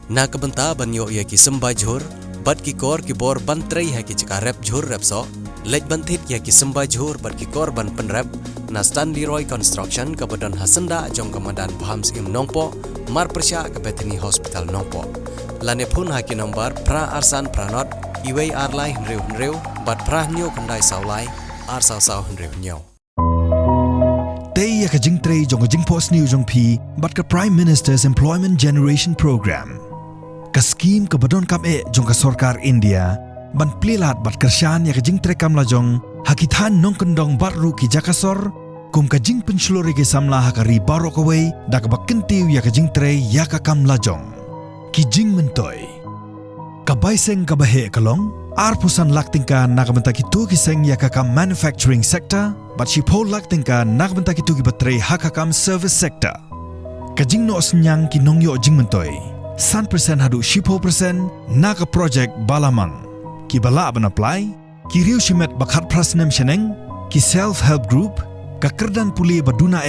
Na kabanta banyo ya ki samba jhur, bat ki kor ki bor ban trei ha ki chika rep jhur rep so, lej banthit ya ki samba jhur bat ki kor ban pen rep, na Stanley Roy Construction kabadan hasenda jong kamadan Phams im Nongpo, mar persya ke Bethany Hospital Nongpo. Lane phun ha ki nomor pra arsan pranot, iwei arlai hnreu, bat pra nyo kandai saulai, ar sau hnreu nyo. Tay ya ka jing trei jong jing post new jong pi bat ka Prime Minister's Employment Generation Program. Ka scheme ka badon kam jong ka sarkar India ban plilat bat kersyan ya ka jing trei kam la jong hakithan nong kendong baru ki jakasor kum ka jing penslori ke samla hakari baro ka wei da ka bakentiu ya ka jing trei ya ka kam la jong ki jing mentoy ka baiseng ka bahe kalong ar pusan laktingka nakamenta ki tu ki seng ya ka kam manufacturing sector but si pol laktingka nakamenta ki tu ki batrei hakakam service sector ka jing no senyang ki nongyo jing mentoy 100% hadu 10% naga project balamang ki bala ban apply ki riu shimet bakhat prasnem sheneng ki self help group ka kerdan puli baduna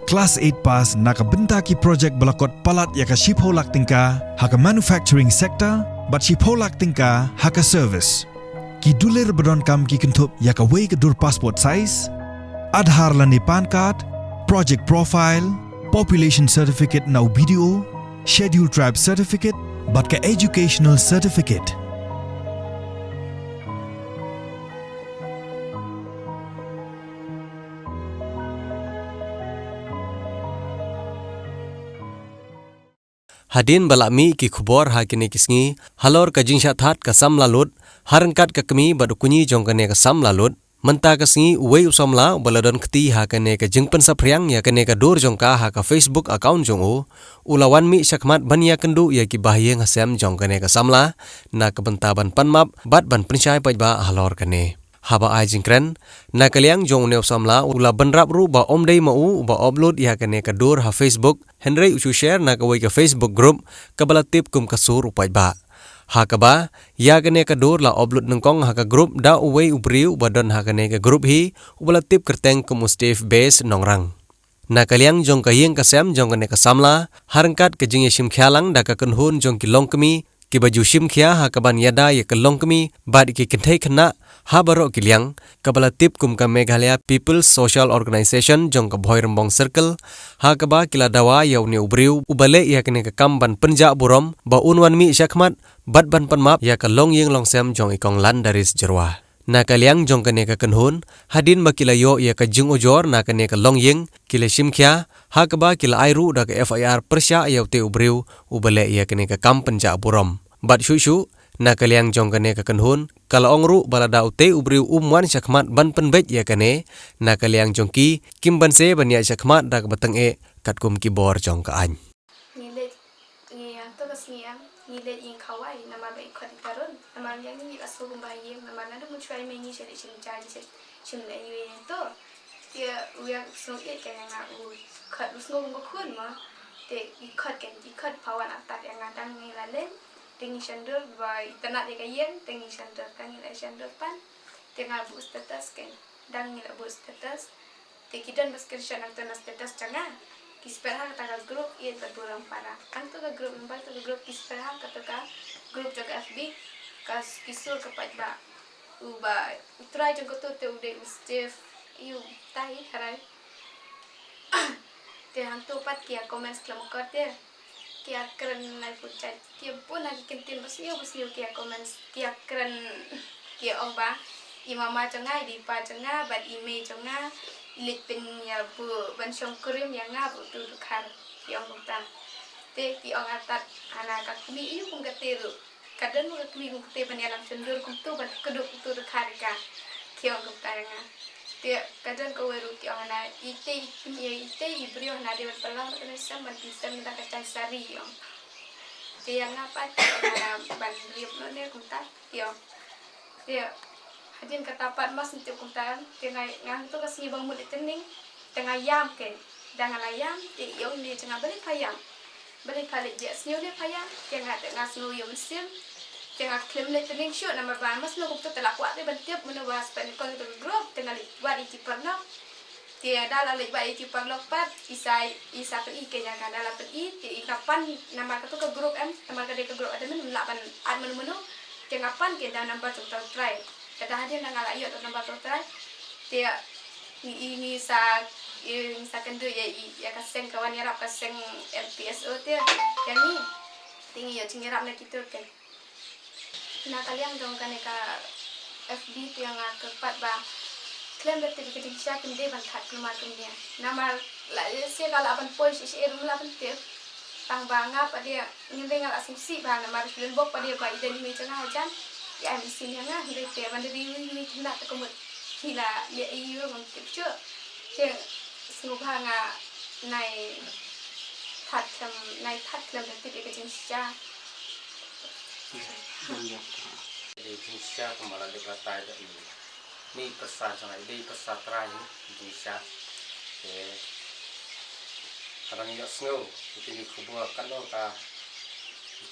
class 8 pass naga benta ki project balakot palat ya ka shipho laktingka haka manufacturing sector but shipho laktingka haka service ki duler badon kam ki kentup ya ka wei ka dur passport size Aadhaar lani pan card project profile population certificate now video scheduled tribe certificate but ka educational certificate. Hadin balami ki khubor ha kini kisngi halor ka jing thathat ka sam lalut harangkat ka kami badukuni jong kane ka sam lalut menta kasngi uwei usomla baladon kti ha kane ka jingpen sapriang ya kane ka dur jong ka ha ka Facebook account jong ulawan mi syakmat bania kendu ya ki bahyeng hasem jong kane ka samla na ka bentaban panmap bat ban prinsai pajba halor kane haba ai jingkren na kaliang jong ne usomla ula banrap ru ba omdei mau ba upload ya kane ka dur ha Facebook henry uchu share na ka wei ka Facebook group ka balatip kum kasur upajba Hakaba, ya kene ka dur la upload nengkong haka group da uwei ubriu badon haka ne ka group hi ubala tip kerteng ke Mustaf base nongrang. Na kaliang jong ka hieng kasem jong kene ka samla, harangkat ke jing yashim khialang da ka kenhun jong ki longkemi, ki baju shim khia haka ban yada ya ka longkemi, bad ki kenthai khna ha baro kiliang, kabala tip kum ka Meghalaya People's Social Organization jong ka Bhoi Rembong Circle, haka ba kila dawa yaw ne ubriu ubale ya kene ka kam ban penja burom ba unwan mi syakmat bat ban panmap ya ka long yeng long sem jong ikong lan daris jerwa. Na kaliang jong kane ka kenhun, hadin bakila yo ya ka jing ujor na kane ka long yeng, kila shimkya, hakaba kila airu da ka FIR persya yaw te ubriu, ubale ya kane ka kam penja burom. Bat shushu, na kaliang jong kane ka kenhun, kala ongru balada ute ubriu umwan syakmat ban penbej ya kane, na kaliang jong ki, kim banse ban ya syakmat da ka batang katkum ki bor jong ka any. Nile in kawai nama baik kau dikarun nama yang ni asal kumbahyem nama nado muncul mengi cari cari cimda iwe itu dia uang sungit kan yang aku kat usngo ngokun mah te ikat pawan atat yang ngadang ni lalen tinggi sandal by tenak dia kayen tinggi sandal kan nilai sandal pan tengah bu status kan dang nilai bu status te kidan baskersan atau status canga kisperha kata grup ia terburam parah kan tu grup membal tu grup kisperha kata grup jaga FB kas kisul kepada uba try jengko tu te udah Mustaf iu tahi harai te hantu pat kia komen sekelam kau kia keren nai pucat kia pun lagi kentin busniu kia komen kia keren kia oba imama cengai di pa cengai bad email cengai lipin ya bu ban syongkurim yang ngabu tu dukar yang buta te ti ong atat anak kami iu pun ketiru kadang mu kami pun ketiru ban yalam cendur kum tu ban keduk tu dukar ka kiong buta nga te kadang ko weru ki ong na ite ibrio na de pelang kena sam ban pisam da kacang sari yong te yang apa na ban riop no ne kum ta yong te hadin katapat mas untuk kuntan tengah ngang tu kasih bang mulut tening tengah yam ke dengan ayam di yong di tengah balik payang balik kali dia senyum dia payang tengah senyum yom sim tengah klaim le tening shoot nama ban mas no kupto telah kuat dia bantiap menawas pen kon tu grup tengah buat iki pernah Tia dala lek ba iki paglopat isa pen ike nya kan dala pen i kapan nama ka ke grup nama ka de ke grup ada men lapan ad menu ke ngapan ke dan nampak tu try kata hadir nang ala iyo nampak tu try tia ini sa kendu ya kaseng kawan yarap kaseng LPSO tia yang ni tinggi yo cingirap na kitu kan nah kalian dong kan ka FB yang kepat ba klaim betul kita bisa kendai bantat keluar kemudian nama lah saya kalau apan pois isi rumah apan tiap tang bangga pada ngindai ngal asumsi bah nama harus bok pada ba ida ni macam ajan ya misi yang ngah ngindai tiap pada riwi ni kena tekemut kila ya iyo mungkin cuk yang sengubah ngah nai thật làm được cái chính xác di Indonesia kembali di kota ini pesan sangat di pesan terakhir Indonesia karena nggak snow itu di kubur kan lo ka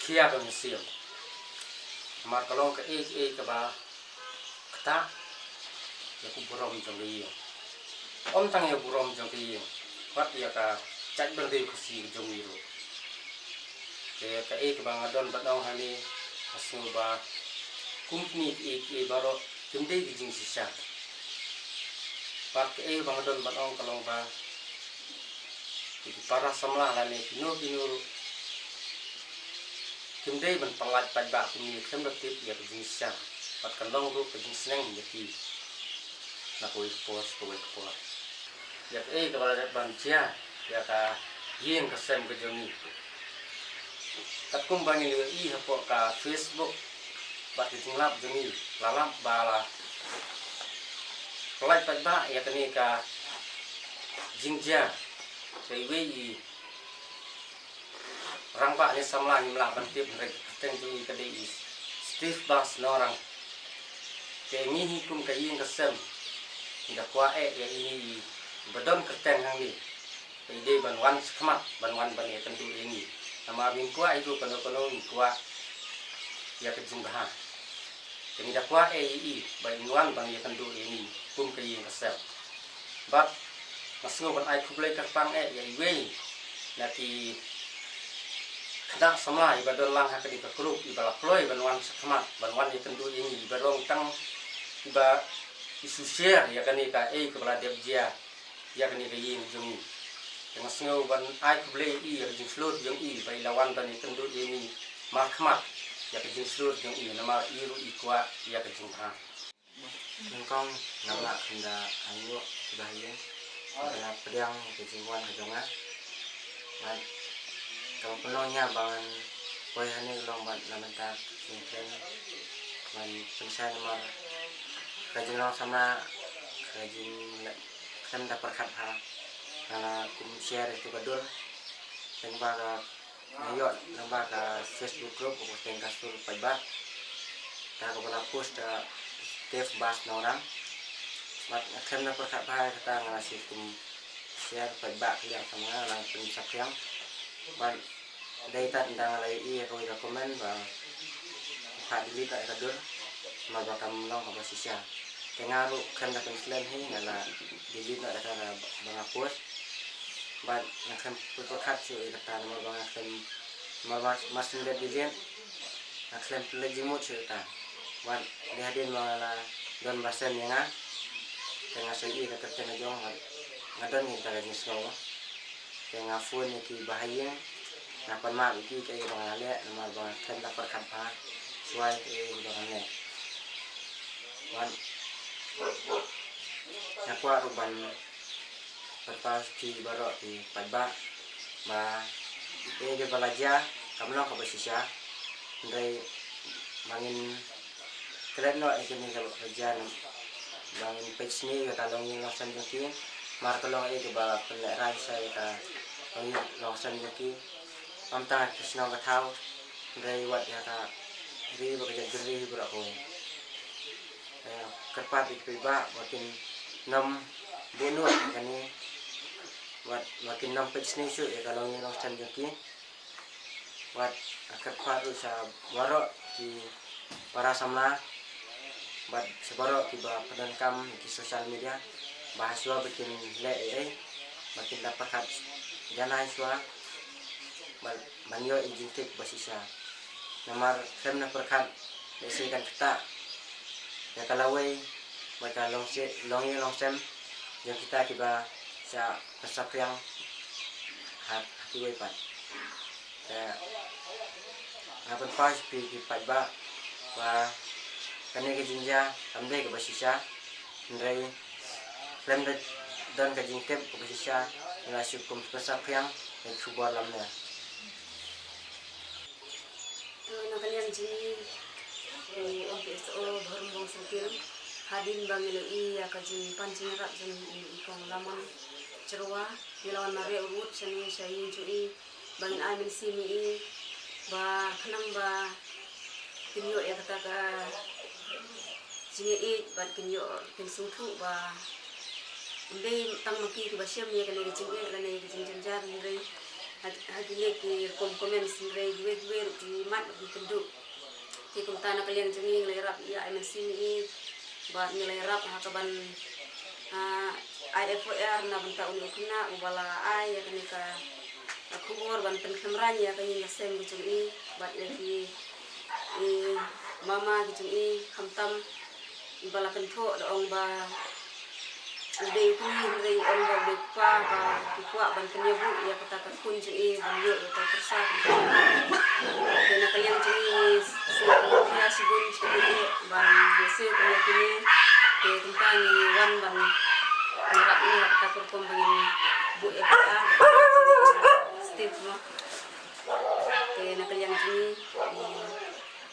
kia ke museum mar kalau ke ke ba kata ya kuburom jong iyo om tang ya burom jong iyo wat ya ka cak berde ku si jong iyo ke ke bang adon batong hani asno ba kumpni ke baro kendai di jing sisa pak bang adon batong kalong ba para samla lani kino kendai ban pangat padba kini kembati ya ke jing sisa pat kalong ru ke jing seneng jadi na ko pos ya ke bala ban cia ya ka yin ka sem ke jongi takum bangin i hapo ka Facebook bat tinglap jongi lalap bala kelai padba ya kini ka jingja kaiwe rangpa ni samla ni mla bantip rek teng jongi kadai Steve Bas norang ke ngi kum ka yin ka sem ida kwa ya ini bedon kerteng hang ni ide ban wan skmat ban ban ya tentu ini nama bingkua itu kono bingkua ya kejumbahan kini dakwa bai nuan bang ya tentu ini kum ke yang kesel bat masngo ban ai kublai kerpang ya iwe nati kada sama ibadon lang hak di kekruk ibala kloy ban wan skmat ban wan ya tentu ini ibarong tang iba isu share ya kani ka kepala debjia ya kani ke yin jungi yang sengaja ban ai kublai ya jing slot jung bai lawan ban tentu ini makmat ya ke jing slot jung nama iru ikwa ya ke jing ha nengkong nama kenda ayo sudah ya kena pedang ke jingwan ke jonga dan kalau penuhnya bangan koi hani lombat lamentak singken dan pensan nomor kajing long sama kajing kan dapat khat karena kum share itu kadul teng baga ayo nambah ke Facebook group ko teng kasur paiba ta ko bala post Steve Bas orang mat kan dapat khat kita ngasih kum share paiba yang sama lang pensak yang ban dai ta ndang lai ko ida komen ba hadili ka kadul ma bakam long ko sisya tengaru kan dapat slam hi ngala dili na ada banga post ban akan berkat sih kata nama akan masih lihat dilihat akan lagi mau cerita ban dihadin malah don basen yang tengah segi dekat tengah jong ngadon yang kalian semua tengah phone itu bahaya napan mak itu kayak orang lihat nama bang akan dapat kampar suai orang lihat ban nakwa ruban pertas di barok di padba ba de balaja kamlo ka basisya ndai mangin kelen no ikini ka bajan bangin page ni ka talong yung losan yuki mar talong e ba pelerai sai ka ang losan yuki amta kisno ka thau ndai wat ya ka ri ba ka jeri bra ko kerpat ikba makin 6 bunuh kani wat makin nam page ni su ya kalau ni long chan joki wat akar paru sa waro di para samla bat sebaro ki ba padan kam di sosial media bahaswa bikin le makin dapat hat janai swa banyo injintik basisa namar sem na perkat desikan kita ya kalawai baca longsem yang kita kiba sa pesak yang hati wai pat ya ngapun pas pi pat ba wa kane ke jinja amde ke basisa ndai lem dan ke jingtep ke basisa ngasih kum pesak yang subar lamnya nakalian jini OPSO baru sakil hadin bangil ya kajin pancing rak jen ikong laman cerwa dilawan mare urut seni sayin cui bangin amin simi ba kenang ba kinyo ya kata ka jinge bat kinyo kin sungtu ba ndai tang maki ki basyam ya kane jinge kane jing janjar ndai hadile ki komen ndai gue di mat di kenduk ki kumtana kalian jengi lerap ya amin simi ba nilai rap hakaban IFOR na banta unikna ubala ai ya kanika kubur ban penkamran ya kani nasem gujui bat lagi mama gujui khamtam ibala kentho dong ba udah kuni on ba de pa ba kwa ban kenyebu ya kata kun jui ban yo ta persa kena kalian jui ya sibun sekali ban biasa kini ke tentang wan ban ngarap ni kata perkom bangin bu FR Steve no ke nak kalian jui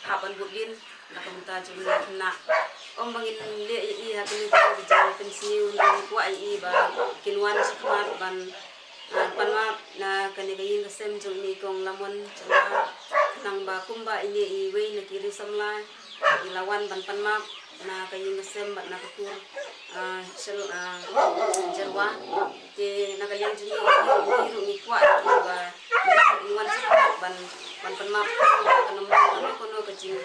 haban budin nak minta jui nak om bangin le i ha kini ko jang pensiun ko ai ba kinwan sakmat ban panma na kani gayin kasem jung ni kong lamon chana nang ba kumba ini i we na kiri samla ilawan ban panma na kayin kasem na katur sel jerwa ke na kayan jung ni ru ni kwa ba inwan sakmat ban panma kanam ban kono kajing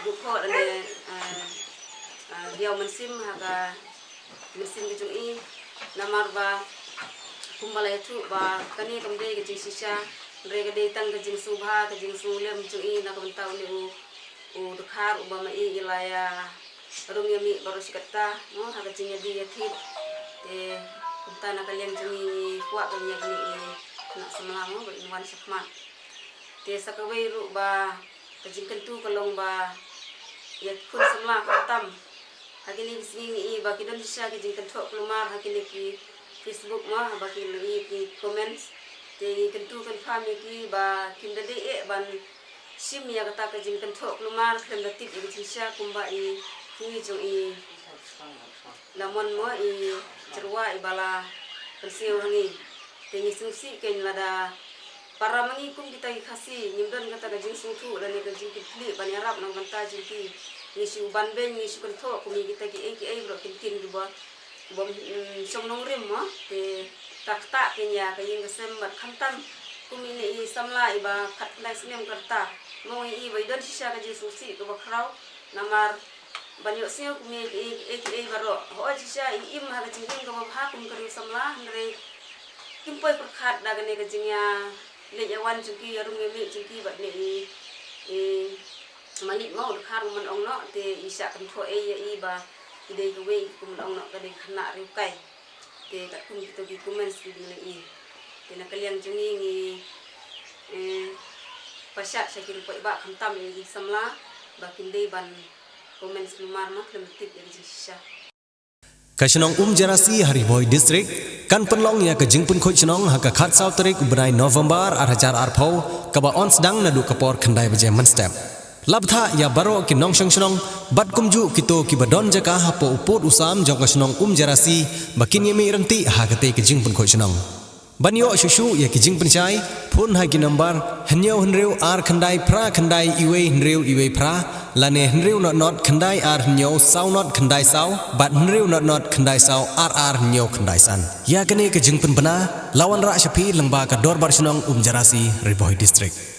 buko ane dia mensim haga mesin kejung i namar ba kumbala itu ba kani kamde ke sisa rega de tang ke subha ke sulem jui na kam tau ni u dekhar ubama i ilaya rum yami baru sikata no haga jinya di yathit te kumta na kalian jui kuat kanya kani na semlamo ba inwan sakma te sakawai ru ba ke kentu kalong ba ya kun semla katam hakini sini i ba kidon sisa ke kentu kelumar hakini ki Facebook mah bagi lagi ki comments te kentu kan fami ki ba kinda de ban sim ya kata ka jing kentu lumar krem datit i sisa kumba i fui jo i lamon mo i cerwa i bala pensiu hangi te ni sungsi ken lada para mangikum kita kasih nyimdan kata ka jing sungtu dan ka jing kli ban yarap nang banta jing ki ni su ban ben ni su kentu kumi kita ki ai bro kintin di ba bom somnong rim mo te takta kenya kayin kesem bat khantam kumini i samla iba khatlai sinem karta mo i baidan sisa ka jesusi ko bakrau namar banyo sio kumi e baro ho sisa i im ha ka jingin ko ba kum kari samla ndre kimpoi perkhat dagane ka jingya le yawan juki yarum mi juki bat ne i malik mo khar man ongno te isa kan tho e ba ide ko we kum long no ka de khana ri kai te ka kum to ki comments ki dile i te na kalian jungi ngi pasat sakir po iba khantam i samla ba kinde ban comments lumar ma klemetik i sisa Kasenong Jarasi Hariboy District kan penlong ya ke jingpun khoi chnong ha ka khat saw tarik benai November 2024 ka ba ons dang na du kapor khandai baje man step labtha ya baro ki nong shang shnong bat kumju kito ki badon jaka hapo upot usam jong kasenong Jarasi bakin yemi ranti ha kate ki jingpun khoi chnong banyo shushu ya ki jingpun chai phone ha ki number hanyo hnreu ar khandai pra khandai iwe hnreu iwe pra lane hnreu not khandai ar hanyo saw not khandai saw bat hnreu not khandai saw ar hanyo khandai san ya kane ki jingpun bana lawan ra shapi lengba ka dor bar chnong Jarasi Riboy District